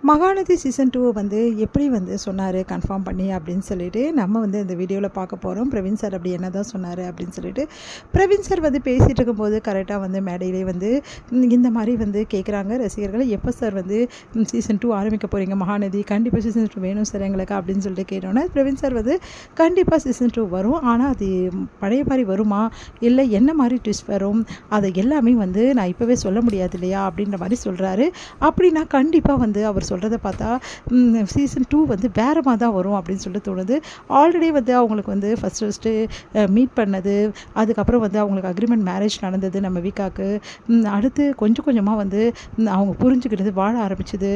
Mahanadi season 2 வந்து எப்படி வந்து சொன்னார் கன்ஃபார்ம் பண்ணி அப்படின்னு சொல்லிட்டு நம்ம வந்து இந்த வீடியோவில் பார்க்க போகிறோம். பிரவீன் சார் அப்படி என்ன தான் சொன்னார் அப்படின்னு சொல்லிட்டு பிரவீன் சார் வந்து பேசிகிட்டு இருக்கும்போது கரெக்டாக வந்து மேடையிலே வந்து இந்த மாதிரி வந்து கேட்குறாங்க ரசிகர்கள், எப்போ சார் வந்து சீசன் 2 ஆரம்பிக்க போகிறீங்க, மகாநதி கண்டிப்பாக சீசன் 2 வேணும் சார் எங்களுக்கு அப்படின்னு சொல்லிட்டு கேட்டோன்னே பிரவீன் சார் வந்து கண்டிப்பாக சீசன் 2 வரும், ஆனால் அது பழைய மாதிரி வருமா இல்லை என்ன மாதிரி ட்விஸ்ட் வரும் அதை எல்லாமே வந்து நான் இப்போவே சொல்ல முடியாது இல்லையா அப்படின்ற மாதிரி சொல்கிறாரு. அப்படின்னா கண்டிப்பாக வந்து அவர் சொல்கிறத பார்த்தா சீசன் 2 வந்து வேறு மாதிரி தான் வரும் அப்படின்னு சொல்லிட்டு தோணுது. ஆல்ரெடி வந்து அவங்களுக்கு வந்து ஃபஸ்ட்டு மீட் பண்ணது, அதுக்கப்புறம் வந்து அவங்களுக்கு அக்ரிமெண்ட் மேரேஜ் நடந்தது நம்ம வீக்காக்கு, அடுத்து கொஞ்சம் கொஞ்சமாக வந்து அவங்க புரிஞ்சுக்கிட்டது, வாழ ஆரம்பிச்சது,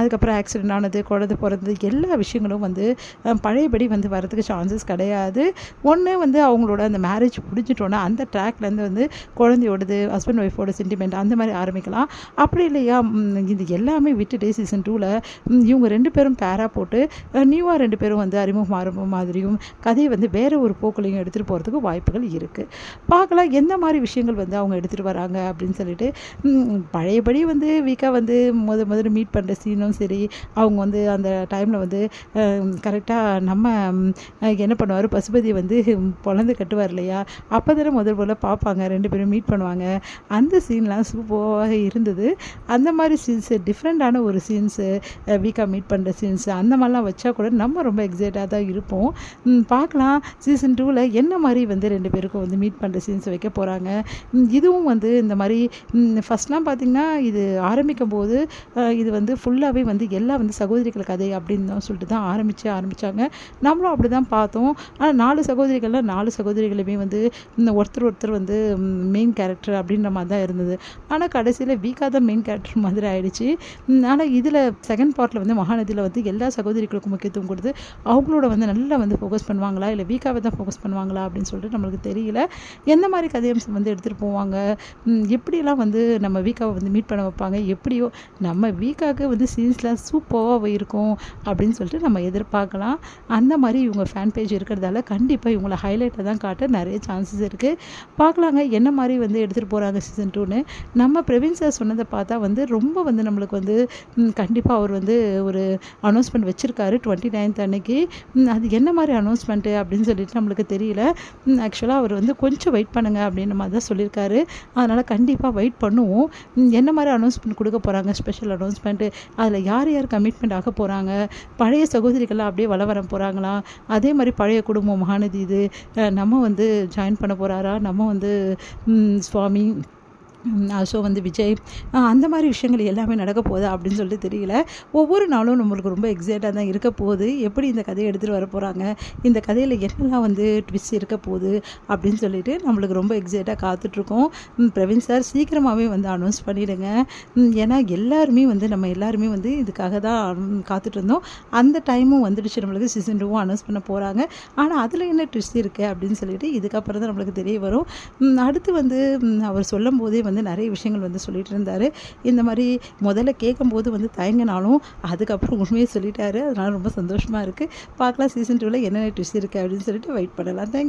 அதுக்கப்புறம் ஆக்சிடென்ட் ஆனது, குழந்தை பிறந்தது, எல்லா விஷயங்களும் வந்து பழையபடி வந்து வரதுக்கு சான்சஸ் கிடையாது. ஒன்று வந்து அவங்களோட அந்த மேரேஜ் முடிஞ்சிட்டோன்னா அந்த ட்ராக்லேருந்து வந்து குழந்தையோடது ஹஸ்பண்ட் ஒய்ஃபோட சென்டிமெண்ட் அந்த மாதிரி ஆரம்பிக்கலாம். அப்படி இல்லையா இது எல்லாமே விட்டுட்டு சீசன் 2ல் இவங்க 2 பேரும் பேராக போட்டு நியூவாக 2 பேரும் வந்து அறிமுகம் ஆரம்ப மாதிரியும் கதையை வந்து வேறு ஒரு போக்களையும் எடுத்துகிட்டு போகிறதுக்கு வாய்ப்புகள் இருக்குது. பார்க்கலாம் எந்த மாதிரி விஷயங்கள் வந்து அவங்க எடுத்துகிட்டு வராங்க அப்படின்னு சொல்லிட்டு. பழையபடி வந்து வீக்காக வந்து முதல்ல மீட் பண்ணுற சீனும் சரி, அவங்க வந்து அந்த டைமில் வந்து கரெக்டாக நம்ம என்ன பண்ணுவார், பசுபதி வந்து பொழந்து கட்டுவார் இல்லையா, அப்போ தானே முதல்ல பார்ப்பாங்க, 2 பேரும் மீட் பண்ணுவாங்க. அந்த சீன்லாம் சூப்பராக இருந்தது. அந்த மாதிரி சீன்ஸு டிஃப்ரெண்ட்டான ஒரு சீன்ஸு, வீக்காக மீட் பண்ணுற சீன்ஸு அந்த மாதிரிலாம் வச்சா கூட நம்ம ரொம்ப எக்ஸைட்டாக தான் இருப்போம். பார்க்கலாம் சீசன் 2ல் என்ன மாதிரி வந்து 2 பேருக்கும் வந்து மீட் பண்ணுற சீன்ஸ் வைக்க போகிறாங்க. இதுவும் வந்து இந்த மாதிரி ஃபஸ்ட்லாம் பார்த்திங்கன்னா இது ஆரம்பிக்கும் போது இது வந்து ஃபுல்லாகவே வந்து எல்லாம் வந்து சகோதரிகள் கதை அப்படின்னு தான் சொல்லிட்டு தான் ஆரம்பித்தாங்க. நம்மளும் அப்படி தான் பார்த்தோம். ஆனால் 4 சகோதரிகள்லாம் 4 சகோதரிகளுமே வந்து ஒருத்தர் வந்து மெயின் கேரக்டர் அப்படின்ற மாதிரி தான் இருந்தது. ஆனால் கடைசியில் வீக்காக தான் மெயின் கேரக்டர் மாதிரி ஆயிடுச்சு. ஆனால் இதில் செகண்ட் பார்ட்டில் வந்து மகாநதியில் வந்து எல்லா சகோதரிகளுக்கும் முக்கியத்துவம் கொடுத்து அவங்களோட வந்து நல்லா வந்து ஃபோக்கஸ் பண்ணுவாங்களா இல்லை வீக்காவை தான் ஃபோக்கஸ் பண்ணுவாங்களா அப்படின்னு சொல்லிட்டு நம்மளுக்கு தெரியல. எந்த மாதிரி கதையம்சம் வந்து எடுத்துகிட்டு போவாங்க, எப்படிலாம் வந்து நம்ம வீக்காவை வந்து மீட் பண்ண வைப்பாங்க, எப்படியோ நம்ம வீக்காவுக்கு வந்து சீன்ஸ்லாம் சூப்பராக இருக்கும் அப்படின்னு சொல்லிட்டு நம்ம எதிர்பார்க்கலாம். அந்த மாதிரி இவங்க ஃபேன் பேஜ் இருக்கிறதால கண்டிப்பாக இவங்களை ஹைலைட்டை தான் காட்ட நிறைய சான்சஸ் இருக்குது. பார்க்கலாங்க என்ன மாதிரி வந்து எடுத்துகிட்டு போகிறாங்க சீசன் 2ன்னு. நம்ம பிரவீன் சார் சொன்னதை பார்த்தா வந்து ரொம்ப வந்து நம்மளுக்கு வந்து கண்டிப்பாக அவர் வந்து ஒரு அனௌன்ஸ்மெண்ட் வச்சுருக்காரு 29th அன்னைக்கு. அது என்ன மாதிரி அனௌன்ஸ்மெண்ட்டு அப்படின்னு சொல்லிட்டு நம்மளுக்கு தெரியல. ஆக்சுவலாக அவர் வந்து கொஞ்சம் வெயிட் பண்ணுங்கள் அப்படின்ற மாதிரி தான் சொல்லியிருக்காரு. அதனால் கண்டிப்பாக வெயிட் பண்ணுவோம். என்ன மாதிரி அனௌன்ஸ்மெண்ட் கொடுக்க போகிறாங்க, ஸ்பெஷல் அனௌன்ஸ்மெண்ட்டு, அதில் யார் கமிட்மெண்ட் ஆக போகிறாங்க, பழைய சகோதரிகள்லாம் அப்படியே வர போகிறாங்களா, அதே மாதிரி பழைய குடும்பம் மகாநதி இது நம்ம வந்து ஜாயின் பண்ண போகிறாரா, நம்ம வந்து சுவாமி ஸோ வந்து விஜய் அந்த மாதிரி விஷயங்கள் எல்லாமே நடக்க போகுது அப்படின்னு சொல்லிட்டு தெரியல. ஒவ்வொரு நாளும் நம்மளுக்கு ரொம்ப எக்ஸைட்டாக தான் இருக்க போகுது. எப்படி இந்த கதையை எடுத்துகிட்டு வர போகிறாங்க, இந்த கதையில் என்னெல்லாம் வந்து ட்விஸ்ட் இருக்க போகுது அப்படின்னு சொல்லிட்டு நம்மளுக்கு ரொம்ப எக்ஸைட்டாக காத்துட்ருக்கோம். பிரவீன் சார் சீக்கிரமாகவே வந்து அனௌன்ஸ் பண்ணிவிடுங்க. ஏன்னா நம்ம எல்லாருமே வந்து இதுக்காக தான் காத்துட்டு இருந்தோம். அந்த டைமும் வந்துடுச்சு, நம்மளுக்கு சீசன் 2 அனௌன்ஸ் பண்ண போகிறாங்க. ஆனால் அதில் என்ன ட்விஸ்ட் இருக்குது அப்படின்னு சொல்லிட்டு இதுக்கப்புறம் தான் நம்மளுக்கு தெரிய வரும். அடுத்து வந்து அவர் சொல்லும் போதே வந்து நிறைய விஷயங்கள் வந்து சொல்லிட்டு இருந்தார். இந்த மாதிரி முதல்ல கேட்கும்போது வந்து தயங்கினாலும் அதுக்கப்புறம் உண்மையை சொல்லிட்டாரு. அதனால் ரொம்ப சந்தோஷமாக இருக்குது. பார்க்கலாம் சீசன் 2ல் என்னென்ன ட்விஸ்ட் இருக்குது அப்படின்னு சொல்லிட்டு வெயிட் பண்ணலாம். தேங்க்யூ.